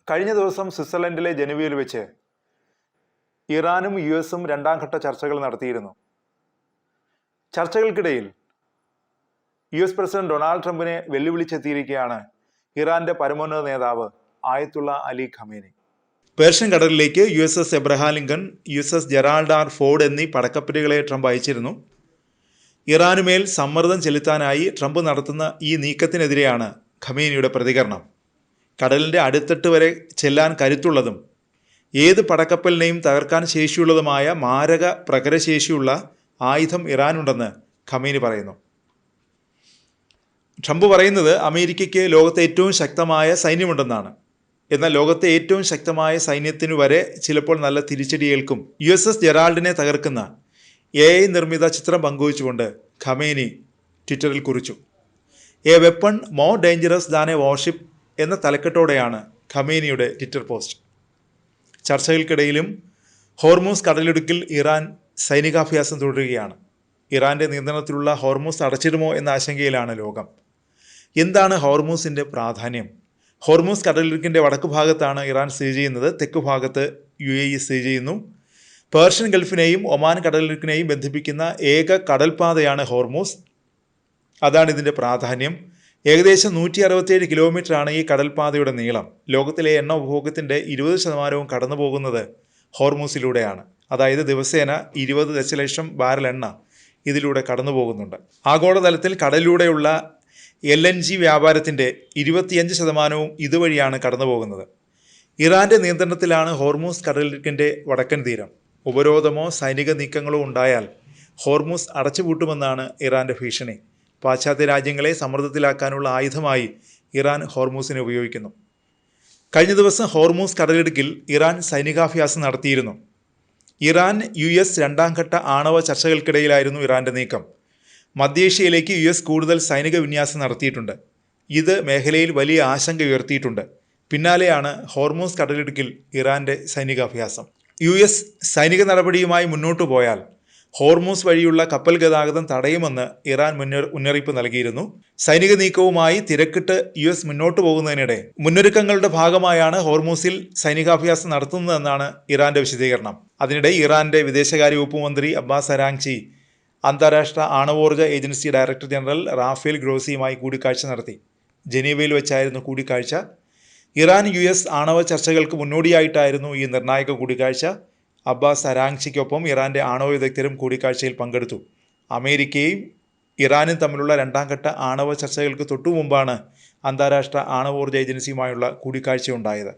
കഴിഞ്ഞ ദിവസം സ്വിറ്റ്സർലൻഡിലെ ജനീവയിൽ വെച്ച് ഇറാനും യു.എസും രണ്ടാം ഘട്ട ചർച്ചകൾ നടത്തിയിരുന്നു. ചർച്ചകൾക്കിടയിൽ യു.എസ് പ്രസിഡന്റ് ഡൊണാൾഡ് ട്രംപിനെ വെല്ലുവിളിച്ചെത്തിയിരിക്കുകയാണ് ഇറാന്റെ പരമോന്നത നേതാവ് ആയത്തുള്ള അലി ഖമേനി. പേർഷ്യൻ കടലിലേക്ക് USS Abraham Lincoln, USS Gerald R Ford എന്നീ പടക്കപ്പലുകളെ ട്രംപ് അയച്ചിരുന്നു. ഇറാനുമേൽ സമ്മർദ്ദം ചെലുത്താനായി ട്രംപ് നടത്തുന്ന ഈ നീക്കത്തിനെതിരെയാണ് ഖമേനിയുടെ പ്രതികരണം. കടലിൻ്റെ അടിത്തട്ട് വരെ ചെല്ലാൻ കരുത്തുള്ളതും ഏത് പടക്കപ്പലിനെയും തകർക്കാൻ ശേഷിയുള്ളതുമായ മാരക പ്രഹരശേഷിയുള്ള ആയുധം ഇറാനുണ്ടെന്ന് ഖമേനി പറയുന്നു. ട്രംപ് പറയുന്നത് അമേരിക്കയ്ക്ക് ലോകത്തെ ഏറ്റവും ശക്തമായ സൈന്യമുണ്ടെന്നാണ്. എന്നാൽ ലോകത്തെ ഏറ്റവും ശക്തമായ സൈന്യത്തിനു വരെ ചിലപ്പോൾ നല്ല തിരിച്ചടിയേൽക്കും. USS ജെറാൾഡിനെ തകർക്കുന്ന AI നിർമ്മിത ചിത്രം പങ്കുവച്ചുകൊണ്ട് ഖമേനി ട്വിറ്ററിൽ കുറിച്ചു. A weapon more dangerous than A warship എന്ന തലക്കെട്ടോടെയാണ് ഖമേനിയുടെ ട്വിറ്റർ പോസ്റ്റ്. ചർച്ചകൾക്കിടയിലും ഹോർമൂസ് കടലിടുക്കിൽ ഇറാൻ സൈനികാഭ്യാസം തുടരുകയാണ്. ഇറാന്റെ നിയന്ത്രണത്തിലുള്ള ഹോർമൂസ് അടച്ചിടുമോ എന്ന ആശങ്കയിലാണ് ലോകം. എന്താണ് ഹോർമൂസിൻ്റെ പ്രാധാന്യം? ഹോർമൂസ് കടലിടുക്കിൻ്റെ വടക്കു ഭാഗത്താണ് ഇറാൻ സ്ഥിതി ചെയ്യുന്നത്. തെക്കു ഭാഗത്ത് UAE സ്ഥിതി ചെയ്യുന്നു. പേർഷ്യൻ ഗൾഫിനെയും ഒമാൻ കടലിടുക്കിനെയും ബന്ധിപ്പിക്കുന്ന ഏക കടൽപാതയാണ് ഹോർമൂസ്. അതാണ് ഇതിൻ്റെ പ്രാധാന്യം. ഏകദേശം 167 കിലോമീറ്ററാണ് ഈ കടൽപാതയുടെ നീളം. ലോകത്തിലെ എണ്ണ ഉപഭോഗത്തിൻ്റെ 20% കടന്നു പോകുന്നത് ഹോർമൂസിലൂടെയാണ്. അതായത് ദിവസേന 20 ദശലക്ഷം ബാരൽ എണ്ണ ഇതിലൂടെ കടന്നു പോകുന്നുണ്ട്. ആഗോളതലത്തിൽ കടലിലൂടെയുള്ള LNG വ്യാപാരത്തിൻ്റെ 25% ഇതുവഴിയാണ് കടന്നു പോകുന്നത്. ഇറാന്റെ നിയന്ത്രണത്തിലാണ് ഹോർമൂസ് കടലിടുക്കിൻ്റെ വടക്കൻ തീരം. ഉപരോധമോ സൈനിക നീക്കങ്ങളോ ഉണ്ടായാൽ ഹോർമൂസ് അടച്ചുപൂട്ടുമെന്നാണ് ഇറാന്റെ ഭീഷണി. പാശ്ചാത്യ രാജ്യങ്ങളെ സമ്മർദ്ദത്തിലാക്കാനുള്ള ആയുധമായി ഇറാൻ ഹോർമൂസിനെ ഉപയോഗിക്കുന്നു. കഴിഞ്ഞ ദിവസം ഹോർമൂസ് കടലിടുക്കിൽ ഇറാൻ സൈനികാഭ്യാസം നടത്തിയിരുന്നു. ഇറാൻ US രണ്ടാം ഘട്ട ആണവ ചർച്ചകൾക്കിടയിലായിരുന്നു ഇറാന്റെ നീക്കം. മധ്യേഷ്യയിലേക്ക് US കൂടുതൽ സൈനിക വിന്യാസം നടത്തിയിട്ടുണ്ട്. ഇത് മേഖലയിൽ വലിയ ആശങ്ക ഉയർത്തിയിട്ടുണ്ട്. പിന്നാലെയാണ് ഹോർമൂസ് കടലിടുക്കിൽ ഇറാന്റെ സൈനികാഭ്യാസം. US സൈനിക നടപടിയുമായി മുന്നോട്ടു പോയാൽ ഹോർമൂസ് വഴിയുള്ള കപ്പൽ ഗതാഗതം തടയുമെന്ന് ഇറാൻ മുന്നറിയിപ്പ് നൽകിയിരുന്നു. സൈനിക നീക്കവുമായി തിരക്കിട്ട് US മുന്നോട്ടു പോകുന്നതിനിടെ മുന്നൊരുക്കങ്ങളുടെ ഭാഗമായാണ് ഹോർമൂസിൽ സൈനികാഭ്യാസം നടത്തുന്നതെന്നാണ് ഇറാന്റെ വിശദീകരണം. അതിനിടെ ഇറാന്റെ വിദേശകാര്യ വകുപ്പ് മന്ത്രി അബ്ബാസ് അരാങ്ചി അന്താരാഷ്ട്ര ആണവോർജ്ജ ഏജൻസി ഡയറക്ടർ ജനറൽ റാഫേൽ ഗ്രോസിയുമായി കൂടിക്കാഴ്ച നടത്തി. ജനീവയിൽ വെച്ചായിരുന്നു കൂടിക്കാഴ്ച. ഇറാൻ US ആണവ ചർച്ചകൾക്ക് മുന്നോടിയായിട്ടായിരുന്നു ഈ നിർണായക കൂടിക്കാഴ്ച. അബ്ബാസ് അരാങ്ചിക്കൊപ്പം ഇറാന്റെ ആണവ വിദഗ്ധരും കൂടിക്കാഴ്ചയിൽ പങ്കെടുത്തു. അമേരിക്കയും ഇറാനും തമ്മിലുള്ള രണ്ടാം ഘട്ട ആണവ ചർച്ചകൾക്ക് തൊട്ടു മുമ്പാണ് അന്താരാഷ്ട്ര ആണവോർജ്ജ ഏജൻസിയുമായുള്ള കൂടിക്കാഴ്ചയുണ്ടായത്.